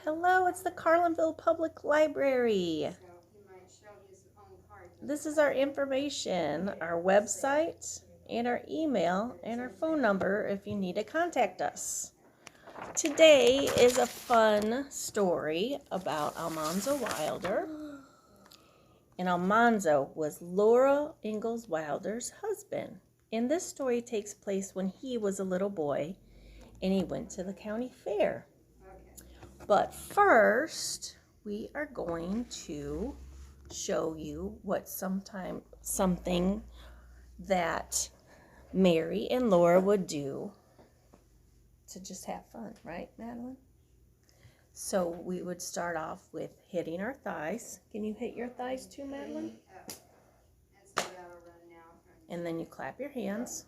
Hello, it's the Carlinville Public Library. This is our information, our website, and our email, and our phone number if you need to contact us. Today is a fun story about Almanzo Wilder. And Almanzo was Laura Ingalls Wilder's husband. And this story takes place when he was a little boy and he went to the county fair. But first, we are going to show you something that Mary and Laura would do to just have fun, right, Madeline? So we would start off with hitting our thighs. Can you hit your thighs too, Madeline? And then you clap your hands.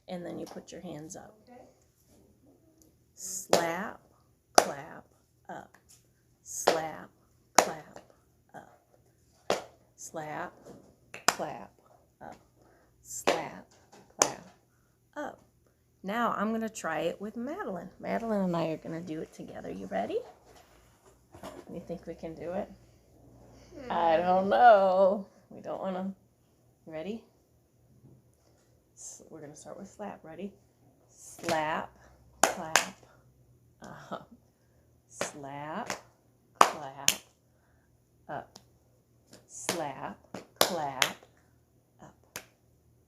And then you put your hands up. Slap, clap, up. Slap, clap, up. Slap, clap, up. Slap, clap, up. Now I'm going to try it with Madeline. Madeline and I are going to do it together. You ready? You think we can do it? I don't know. We don't want to. Ready? So we're going to start with slap. Ready? Slap, clap, up. Slap, clap, up. Slap, clap, up.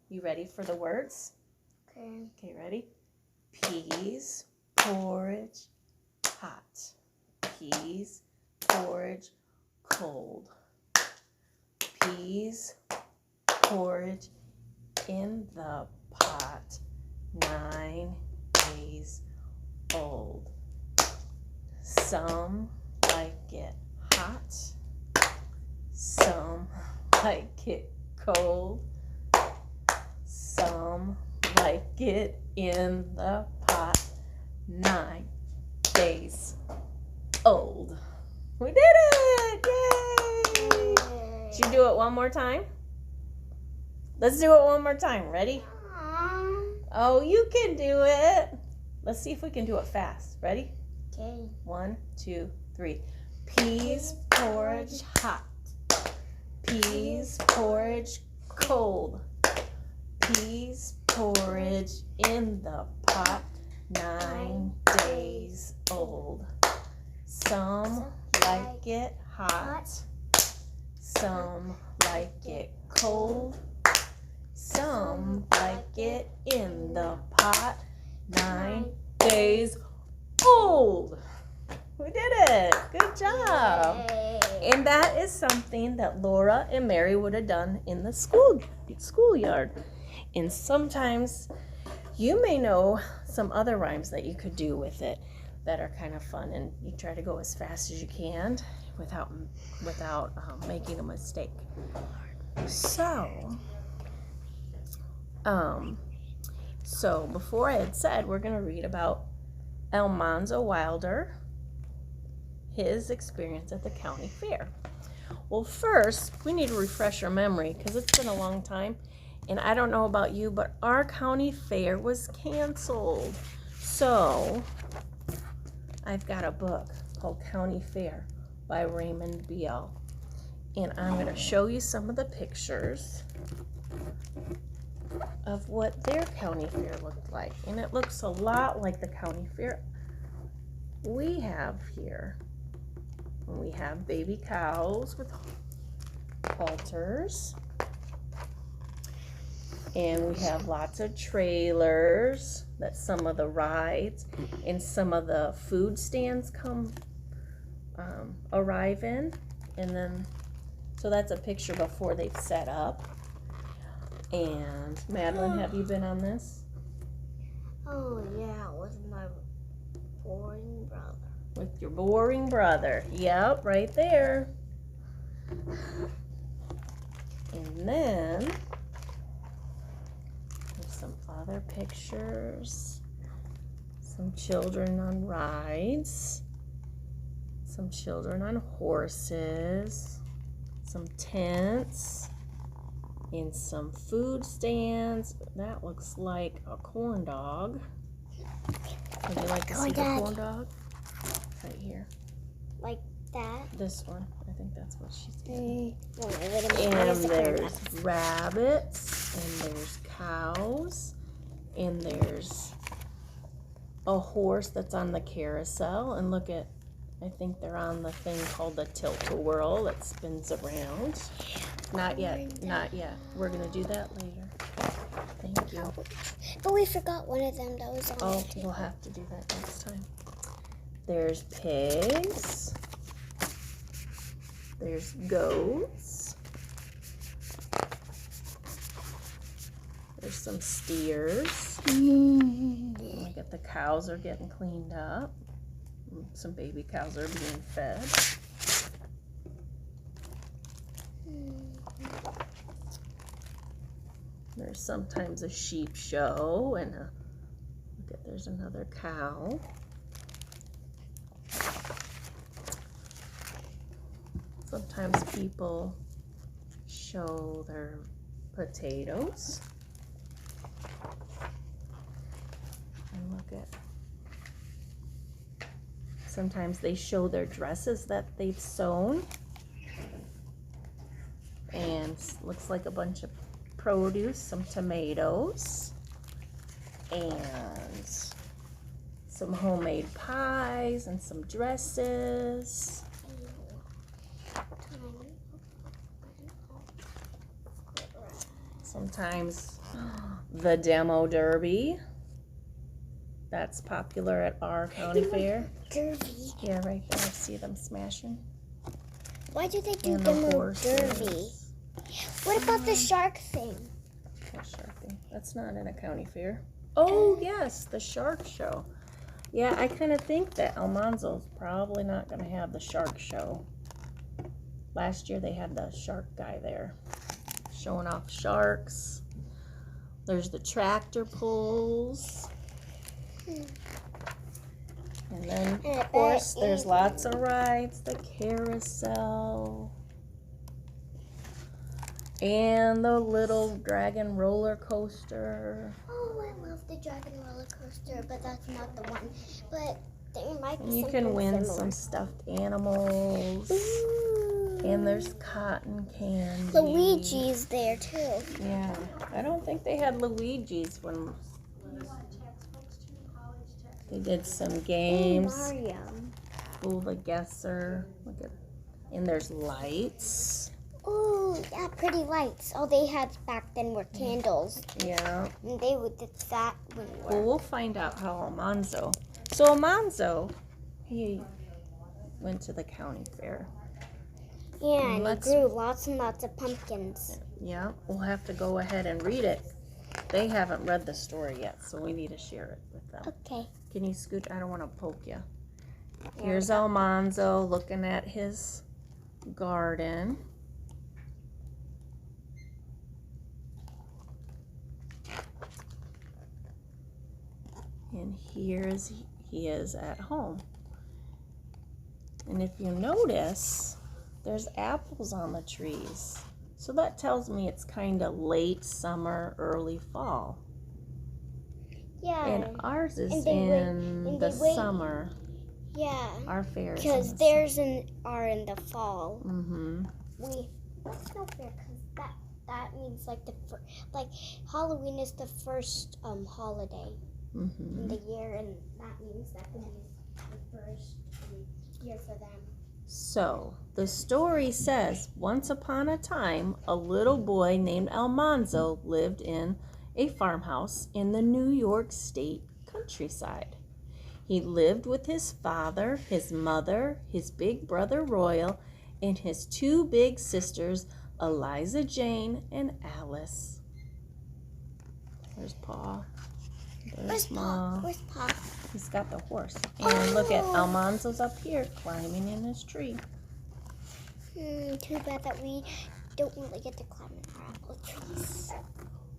You ready for the words? Okay, ready? Peas, porridge, hot. Peas, porridge, cold. Peas, porridge, in the pot, 9 days old. Some like it hot, some like it cold, some like it in the pot, 9 days old. We did it! Yay! Should you do it one more time? Let's do it one more time. Ready? Oh, you can do it. Let's see if we can do it fast. Ready? Okay. 1, 2, 3. Peas, porridge, hot. Peas, porridge, cold. Peas, porridge, in the pot, 9 days old. Some like it hot. Some like it cold. Some like it in the pot, 9 days old. We did it. Good job. And that is something that Laura and Mary would have done in the schoolyard. And sometimes you may know some other rhymes that you could do with it that are kind of fun. And you try to go as fast as you can without making a mistake. So before I had said, we're going to read about Almanzo Wilder, his experience at the county fair. Well, first, we need to refresh our memory because it's been a long time. And I don't know about you, but our county fair was canceled. So I've got a book called County Fair by Raymond Bial. And I'm going to show you some of the pictures of what their county fair looked like. And it looks a lot like the county fair we have here. And we have baby cows with halters. And we have lots of trailers that some of the rides and some of the food stands arrive in. And then, so that's a picture before they've set up. And Madeline, have you been on this? Oh yeah, with my boring brother. With your boring brother. Yep, right there. And then there's some other pictures. Some children on rides. Some children on horses. Some tents. And some food stands. That looks like a corn dog. Would you like to see the corn dog? Right like that. This one. I think that's what she's doing. Wait a minute. And Where's the there's corn? rabbits, and there's cows, and there's a horse that's on the carousel. And look at, I think they're on the thing called the tilt-a-whirl that spins around. Not yet, not yet. We're gonna do that later. Thank you. But we forgot one of them that was on Oh, the table. we'll have to do that next time. There's pigs. There's goats. There's some steers. Look at the cows are getting cleaned up. Some baby cows are being fed. There's sometimes a sheep show and look at, there's another cow. Sometimes people show their potatoes. And look at, sometimes they show their dresses that they've sewn. And looks like a bunch of produce, some tomatoes, and some homemade pies and some dresses. Sometimes the demo derby. That's popular at our county fair. Derby. Yeah, right there. I see them smashing. Why do they do And the demo horses. derby? What about the shark thing? What shark thing? That's not in a county fair. Oh, yes, the shark show. Yeah, I kind of think that Almanzo's probably not going to have the shark show. Last year they had the shark guy there showing off sharks. There's the tractor pulls. And then, of course, there's lots of rides. The carousel. And the little dragon roller coaster. Oh, I love the dragon roller coaster, but that's not the one. But there might be And you something can win similar. some stuffed animals. Ooh. And there's cotton candy. Luigi's there too. Yeah. I don't think they had Luigi's when they did some games. Mario. Fool the guesser. Look at, and there's lights. Oh, yeah, pretty lights. All they had back then were candles. Yeah. And they would did that when we Well, were. we'll find out how Almanzo. So Almanzo, he went to the county fair. Yeah, and he let's- grew lots and lots of pumpkins. Yeah, we'll have to go ahead and read it. They haven't read the story yet, so we need to share it with them. Okay. Can you scoot? I don't want to poke you. Here's Almanzo looking at his garden. And here's he is at home. And if you notice, there's apples on the trees. So that tells me it's kind of late summer, early fall. Yeah. And ours is and they wait- in and the they wait- summer. Yeah. Our fair is Because in the theirs are in the fall. Mm-hmm. That's not fair because that means like like Halloween is the first holiday Mm-hmm. in the year, and that means that could be the first year for them. So, the story says, once upon a time, a little boy named Almanzo lived in a farmhouse in the New York State countryside. He lived with his father, his mother, his big brother Royal, and his two big sisters, Eliza Jane and Alice. There's Pa. Where's There's Pa? Ma. Where's Pa? He's got the horse. And look at Almanzo's up here climbing in his tree. Too bad that we don't really get to climb in our apple trees.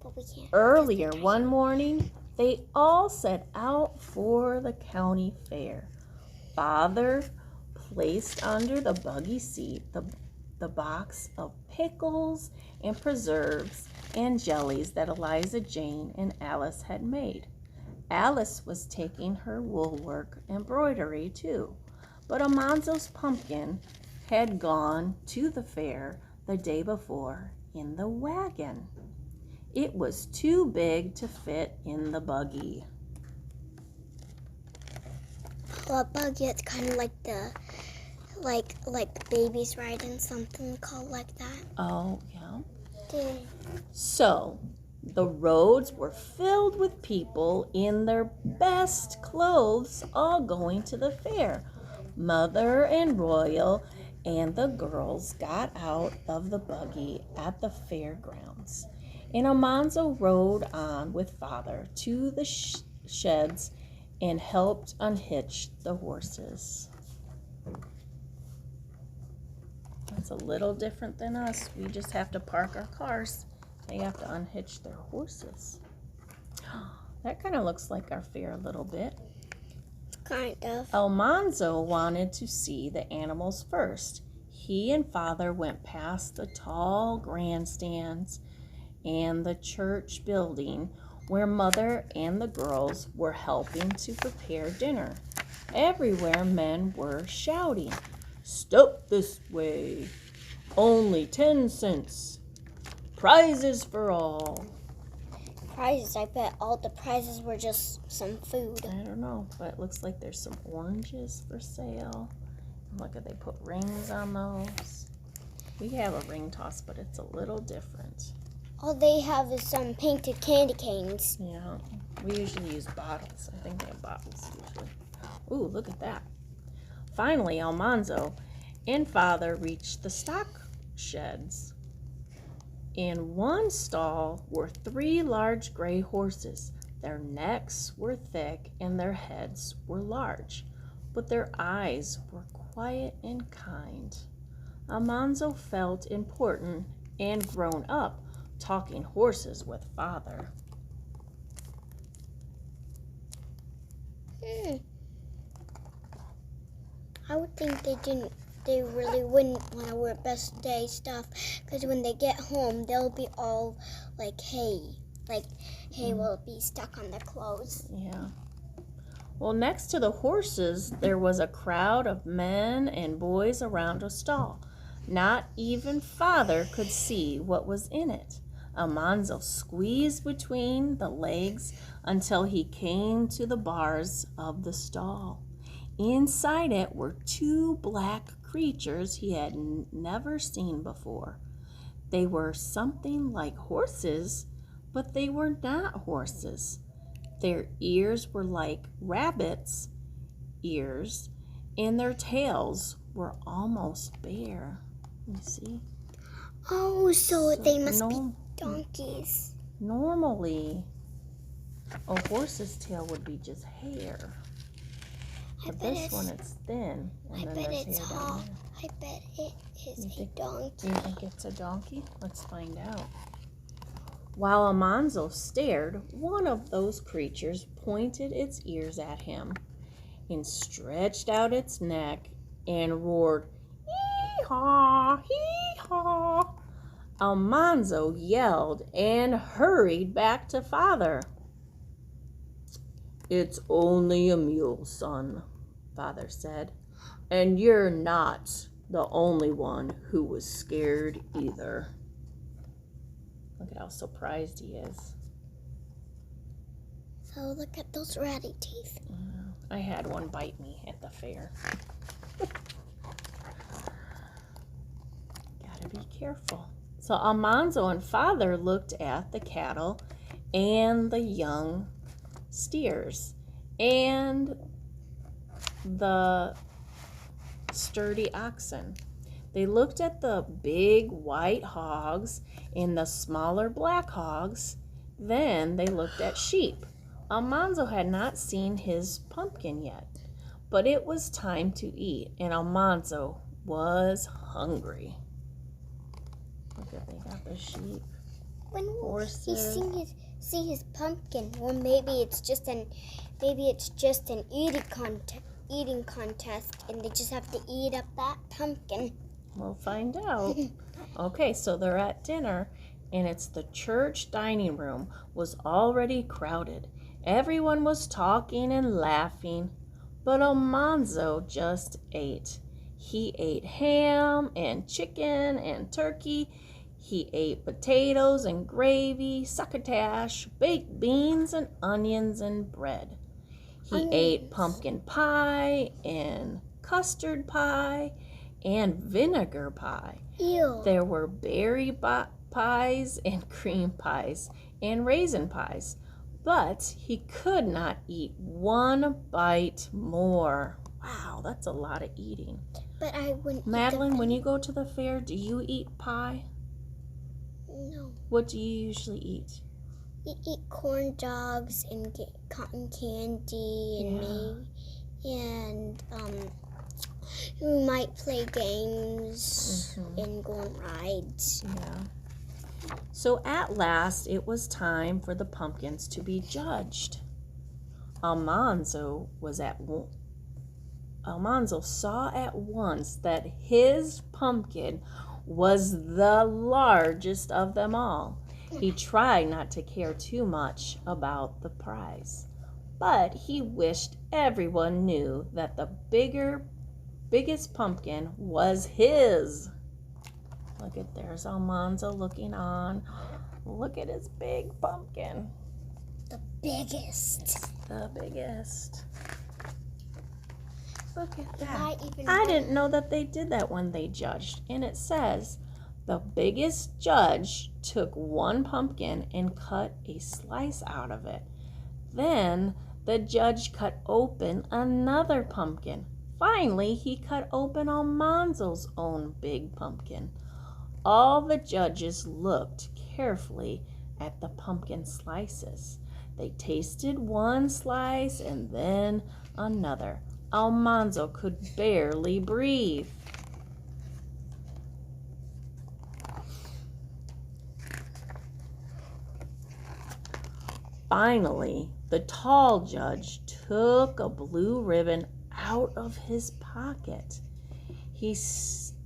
But we can't. Earlier one morning, they all set out for the county fair. Father placed under the buggy seat the box of pickles and preserves and jellies that Eliza Jane and Alice had made. Alice was taking her wool work embroidery too. But Almanzo's pumpkin had gone to the fair the day before in the wagon. It was too big to fit in the buggy. Well, a buggy, it's kind of like the, like babies riding something called like that. Oh, yeah. Yeah. So, the roads were filled with people in their best clothes, all going to the fair. Mother and Royal and the girls got out of the buggy at the fairgrounds, and Almanzo rode on with Father to the sheds and helped unhitch the horses. That's a little different than us. We just have to park our cars. They have to unhitch their horses. That kind of looks like our fair a little bit. Kind of. Almanzo wanted to see the animals first. He and Father went past the tall grandstands and the church building where Mother and the girls were helping to prepare dinner. Everywhere men were shouting, "Stop this way! Only 10 cents! Prizes for all!" Prizes, I bet all the prizes were just some food. I don't know, but it looks like there's some oranges for sale. Look at, they put rings on those. We have a ring toss, but it's a little different. All they have is some painted candy canes. Yeah, we usually use bottles. I think they have bottles usually. Ooh, look at that. Finally, Almanzo and Father reached the stock sheds. In one stall were 3 large gray horses. Their necks were thick and their heads were large, but their eyes were quiet and kind. Almanzo felt important and grown up, talking horses with Father. I would think they really wouldn't want to wear best day stuff, because when they get home, they'll be all like hay will be stuck on their clothes. Yeah. Well, next to the horses, there was a crowd of men and boys around a stall. Not even Father could see what was in it. Almanzo squeezed between the legs until he came to the bars of the stall. Inside it were 2 black creatures he had never seen before. They were something like horses, but they were not horses. Their ears were like rabbits' ears, and their tails were almost bare. You see? Oh, so they must be donkeys. Normally, a horse's tail would be just hair. But this one, it's thin. I bet it's hot. I bet it is a donkey. You think it's a donkey? Let's find out. While Almanzo stared, one of those creatures pointed its ears at him and stretched out its neck and roared, "Hee-haw, hee-haw." Almanzo yelled and hurried back to Father. "It's only a mule, son," Father said, "and you're not the only one who was scared either." Look at how surprised he is. So look at those ratty teeth. I had one bite me at the fair. Gotta be careful. So Almanzo and Father looked at the cattle and the young steers and the sturdy oxen. They looked at the big white hogs and the smaller black hogs. Then they looked at sheep. Almanzo had not seen his pumpkin yet, but it was time to eat, and Almanzo was hungry. Look at, they got the sheep. When will horses. he see his pumpkin? Well, maybe it's just an eating contest, and they just have to eat up that pumpkin. We'll find out. Okay, so they're at dinner, and it's the church dining room was already crowded. Everyone was talking and laughing, But Almanzo just ate. He ate ham and chicken and turkey. He ate potatoes and gravy, succotash, baked beans and onions and bread. He ate pumpkin pie and custard pie and vinegar pie. Ew. There were berry pies and cream pies and raisin pies. But he could not eat one bite more. Wow, that's a lot of eating. But I wouldn't. Madeline, when you go to the fair, do you eat pie? No. What do you usually eat? You eat corn dogs and get cotton candy and you might play games and go on rides. Yeah. So at last, it was time for the pumpkins to be judged. Almanzo saw at once that his pumpkin was the largest of them all. He tried not to care too much about the prize, but he wished everyone knew that the biggest pumpkin was his. Look at, there's Almanzo looking on. Look at his big pumpkin. The biggest. The biggest. Look at that. I didn't know that they did that when they judged. And it says the biggest judge took one pumpkin and cut a slice out of it. Then the judge cut open another pumpkin. Finally, he cut open Almanzo's own big pumpkin. All the judges looked carefully at the pumpkin slices. They tasted one slice and then another. Almanzo could barely breathe. Finally, the tall judge took a blue ribbon out of his pocket. He stretched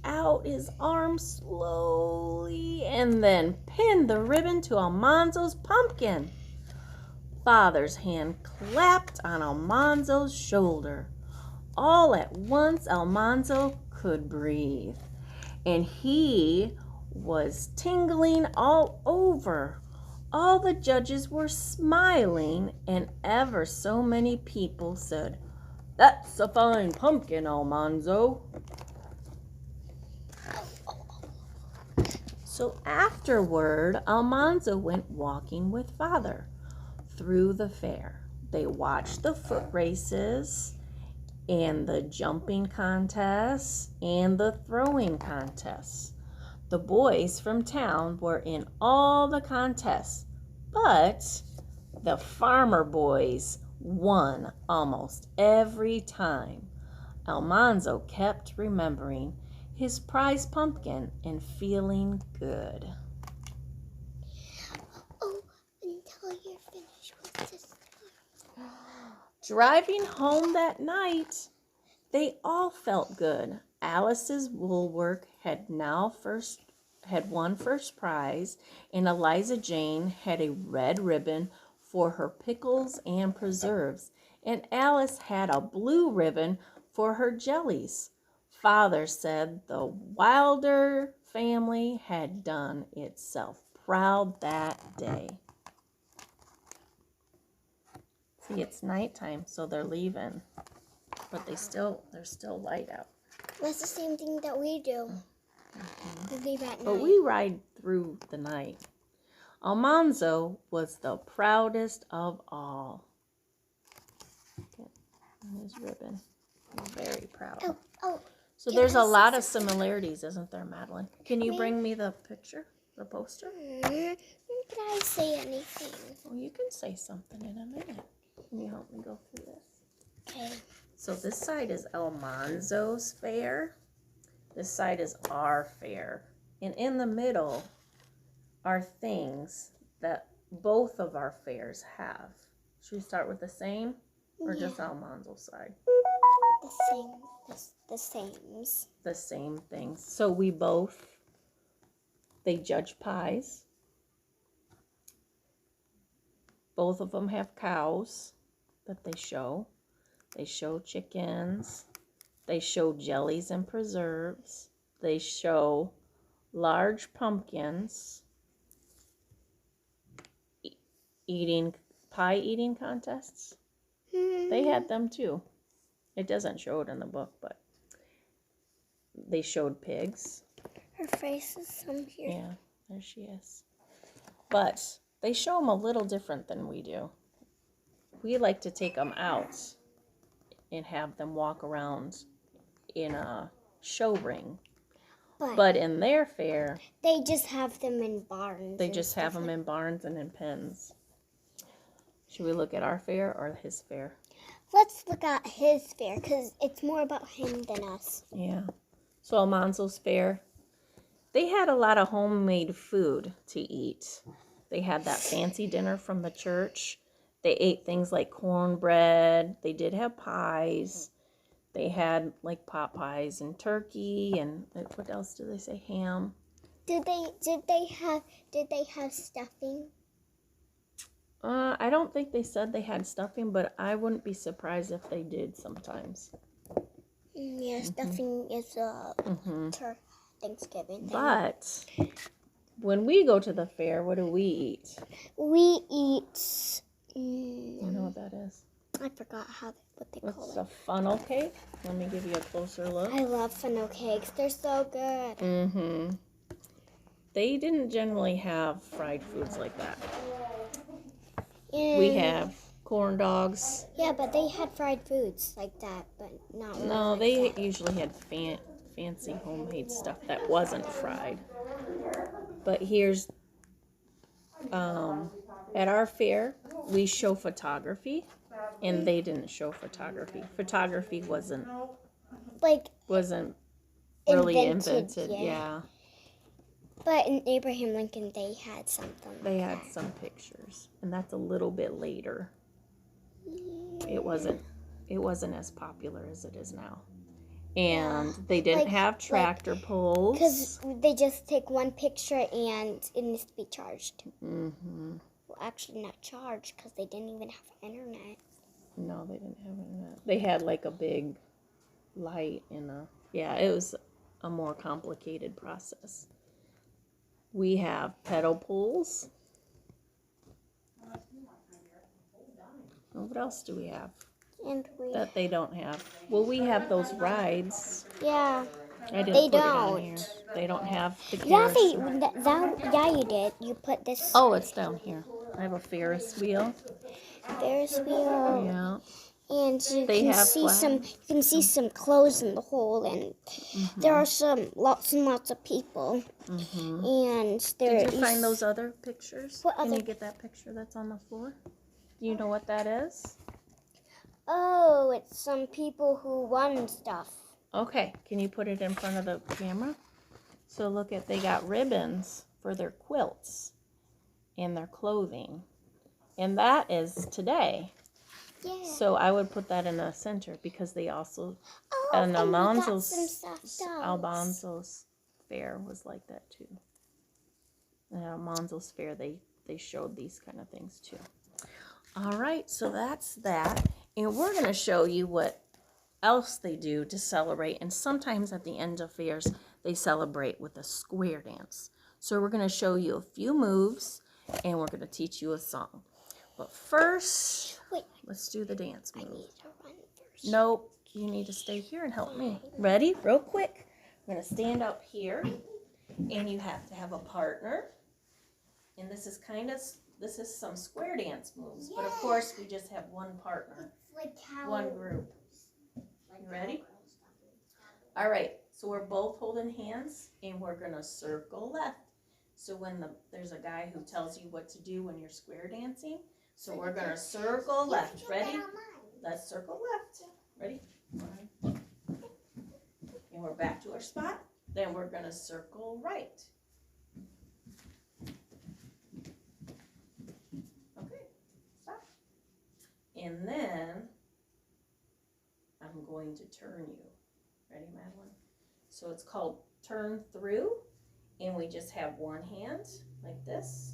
out his arm slowly and then pinned the ribbon to Almanzo's pumpkin. Father's hand clapped on Almanzo's shoulder. All at once, Almanzo could breathe, and he was tingling all over. All the judges were smiling, and ever so many people said, "That's a fine pumpkin, Almanzo." So afterward, Almanzo went walking with Father through the fair. They watched the foot races and the jumping contests and the throwing contests. The boys from town were in all the contests, but the farmer boys won almost every time. Almanzo kept remembering his prize pumpkin and feeling good. Oh, until you're finished with this. Driving home that night, they all felt good. Alice's woolwork had won first prize, and Eliza Jane had a red ribbon for her pickles and preserves, and Alice had a blue ribbon for her jellies. Father said the Wilder family had done itself proud that day. See, it's nighttime, so they're leaving, but there's still light out. That's the same thing that we do. We leave at night. But we ride through the night. Almanzo was the proudest of all. Look at his ribbon. He's very proud. Oh. So there's a lot of similarities, isn't there, Madeline? Can you bring me the picture, the poster? Can I say anything? Well, you can say something in a minute. Can you help me go through this? Okay. So this side is Almanzo's fair. This side is our fair. And in the middle are things that both of our fairs have. Should we start with the same or just Almanzo's side? The same. The sames. The same things. So they judge pies. Both of them have cows that they show. They show chickens. They show jellies and preserves. They show large pumpkins. Pie eating contests. They had them too. It doesn't show it in the book, but they showed pigs. Her face is some here. Yeah, there she is. But they show them a little different than we do. We like to take them out and have them walk around in a show ring. But in their fair, they just have them in barns. They just have them in barns and in pens. Should we look at our fair or his fair? Let's look at his fair because it's more about him than us. Yeah. So Almanzo's fair, they had a lot of homemade food to eat. They had that fancy dinner from the church. They ate things like cornbread. They did have pies. They had like pot pies and turkey and what else did they say? Ham. Did they have stuffing? I don't think they said they had stuffing, but I wouldn't be surprised if they did sometimes. Yeah, stuffing is Thanksgiving thing. But when we go to the fair, what do we eat? We eat. You know what that is? I forgot what they call it. It's a funnel cake. Let me give you a closer look. I love funnel cakes. They're so good. They didn't generally have fried foods like that. And we have corn dogs. Yeah, but they had fried foods like that, but not really. No, like they that. usually had fancy homemade stuff that wasn't fried. But here's, at our fair, we show photography, and they didn't show photography. Photography wasn't really invented. Yeah. But in Abraham Lincoln, they had something. They had some pictures, and that's a little bit later. It wasn't as popular as it is now. And they didn't have tractor pulls. Because they just take one picture and it needs to be charged. Well, actually not charged because they didn't even have internet. No, they didn't have internet. They had like a big light and it was a more complicated process. We have pedal pulls. What else do we have that they don't have? Well, we have those rides. Yeah. I didn't put it on here. They don't have the carousel. Yeah, you did. You put this. Oh, it's down here. I have a Ferris wheel. Ferris wheel. Yeah. And you can see some clothes in the hole, and there are lots and lots of people. And did you find those other pictures? What Can other? you get that picture that's on the floor? Do you know what that is? Oh, it's some people who won stuff. Okay, can you put it in front of the camera? So look at, they got ribbons for their quilts and their clothing. And that is today. Yeah. So I would put that in the center because they also, and Almanzo's fair was like that too. And Almanzo's fair, they showed these kind of things too. All right, so that's that. And we're going to show you what else they do to celebrate. And sometimes at the end of fairs, they celebrate with a square dance. So we're going to show you a few moves, and we're going to teach you a song. But first, let's do the dance move. I need to run first. Nope, you need to stay here and help me. Ready? Real quick. I'm going to stand up here, and you have to have a partner. And this is some square dance moves, but of course we just have one partner, one group. You ready? All right, so we're both holding hands, and we're going to circle left. So when there's a guy who tells you what to do when you're square dancing, so we're going to circle left. Ready? Let's circle left. Ready? And we're back to our spot. Then we're going to circle right. Okay, stop. And then I'm going to turn you. Ready, Madeline? So it's called turn through, and we just have one hand like this,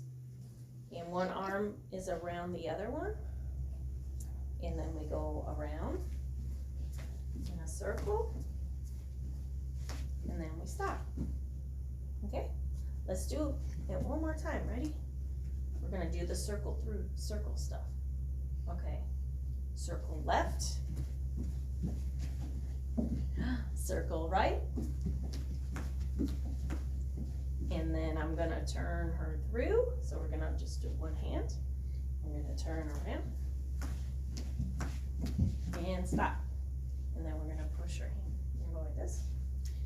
and one arm is around the other one, and then we go around, circle, and then we stop. Okay, let's do it one more time. Ready? We're gonna do the circle through circle stuff. Okay, circle left, circle right, and then I'm gonna turn her through. So we're gonna just do one hand. We're gonna turn around and stop. And then we're gonna push her hand. We're gonna go like this.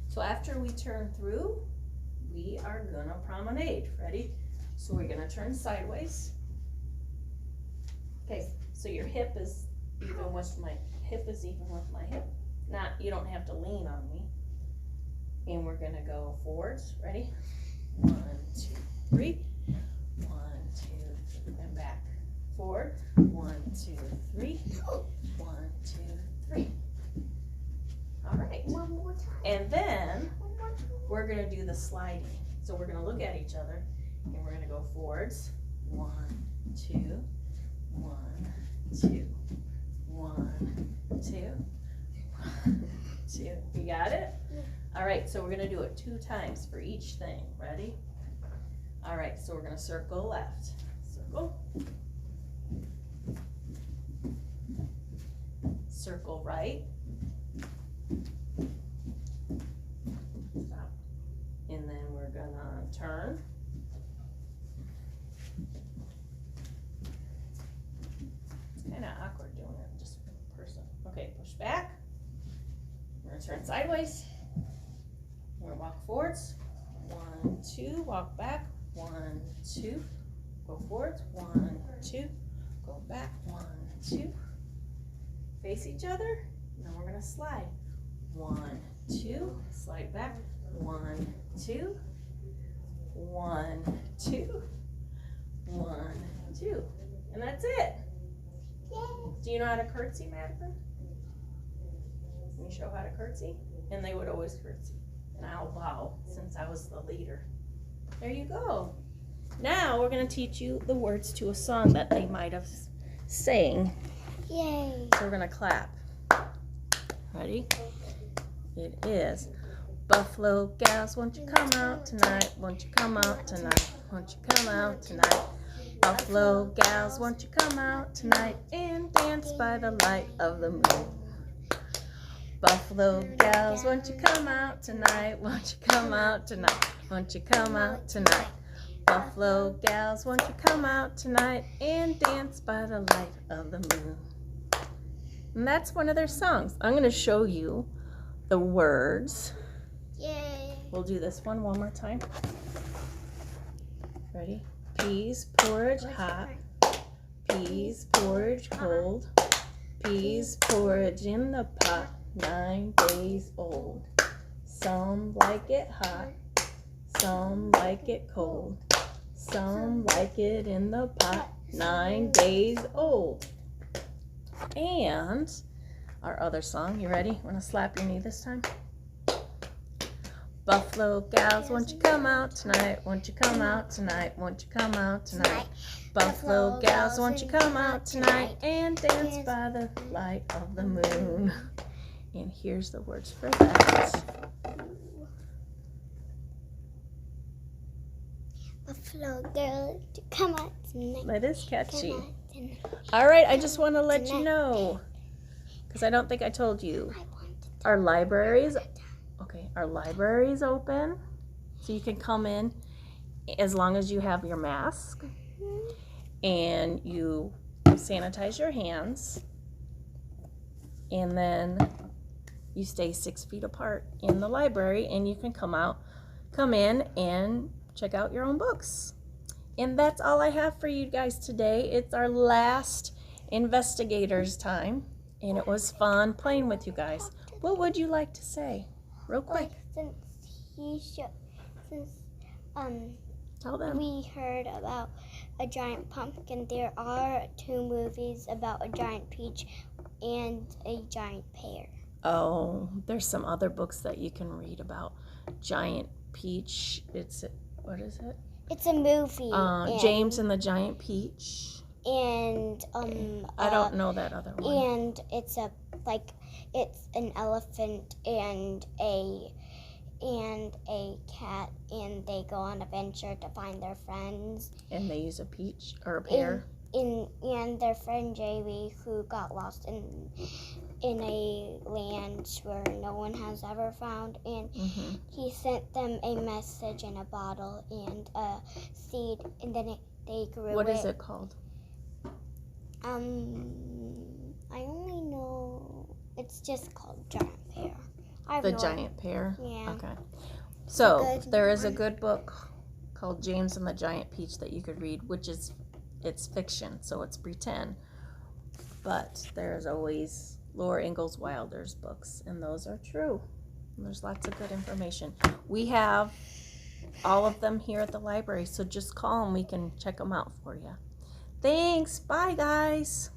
So after we turn through, we are gonna promenade. Ready? So we're gonna turn sideways. Okay, so your hip is even with my hip. Not, you don't have to lean on me. And we're gonna go forwards. Ready? 1, 2, 3. 1, 2, and back. Forward. 1, 2, 3. 1, 2, 3. All right. One more time. And then we're gonna do the sliding. So we're gonna look at each other and we're gonna go forwards. 1, 2, 1, 2, 1, 2, 1, 2. You got it? All right, so we're gonna do it 2 times for each thing. Ready? All right, so we're gonna circle left. Circle. Circle right. Stop. And then we're gonna turn. It's kind of awkward doing it just one person. Okay, push back. We're gonna turn sideways. We're gonna walk forwards. 1, 2, walk back. 1, 2, go forwards. 1, 2, go back. 1, 2. Face each other. Now we're gonna slide. 1, 2, slide back. 1, 2, 1, 2, 1, 2, and that's it. Yay. Do you know how to curtsy, Madison? Can you show how to curtsy? And they would always curtsy, and I'll bow since I was the leader. There you go. Now we're gonna teach you the words to a song that they might have sang. Yay. So we're gonna clap. Ready? It is Buffalo gals, won't you come out tonight? Won't you come out tonight? Won't you come out tonight? Buffalo gals, won't you come out tonight and dance by the light of the moon? Buffalo gals, won't you come out tonight? Won't you come out tonight? Won't you come out tonight? Buffalo gals, won't you come out tonight and dance by the light of the moon? And that's one of their songs. I'm going to show you the words. Yay. We'll do this one more time. Ready? Peas porridge hot. Peas porridge cold. Peas porridge in the pot. 9 days old. Some like it hot. Some like it cold. Some like it in the pot. 9 days old. And our other song, you ready? Want to slap your knee this time? Buffalo gals, won't you come out tonight? Won't you come out tonight? Won't you come out tonight? Buffalo gals, won't you come out tonight and dance by the light of the moon? And here's the words for that. Buffalo girl, come out tonight. That is catchy. Come out tonight. All right, I just want to let you know, because I don't think I told you, I wanted to. our library is open, so you can come in as long as you have your mask and you sanitize your hands, and then you stay 6 feet apart in the library, and you can come in and check out your own books. And that's all I have for you guys today. It's our last investigators time, and it was fun playing with you guys. What would you like to say, real quick? Like, since Tell them. we heard about a giant pumpkin, there are 2 movies about a giant peach and a giant pear. Oh, there's some other books that you can read about Giant Peach. What is it? It's a movie. James and the Giant Peach. And I don't know that other one. And it's it's an elephant and a cat, and they go on a venture to find their friends. And they use a peach or a pear. And their friend Jamie, who got lost in a land where no one has ever found, and he sent them a message in a bottle and a seed, and then they grew it. What is it called? I only know it's just called giant pear. The giant pear? Yeah. Okay. So there is a good book called James and the Giant Peach that you could read, which is, it's fiction, so it's pretend. But there's always Laura Ingalls Wilder's books, and those are true. And there's lots of good information. We have all of them here at the library, so just call and we can check them out for you. Thanks. Bye, guys.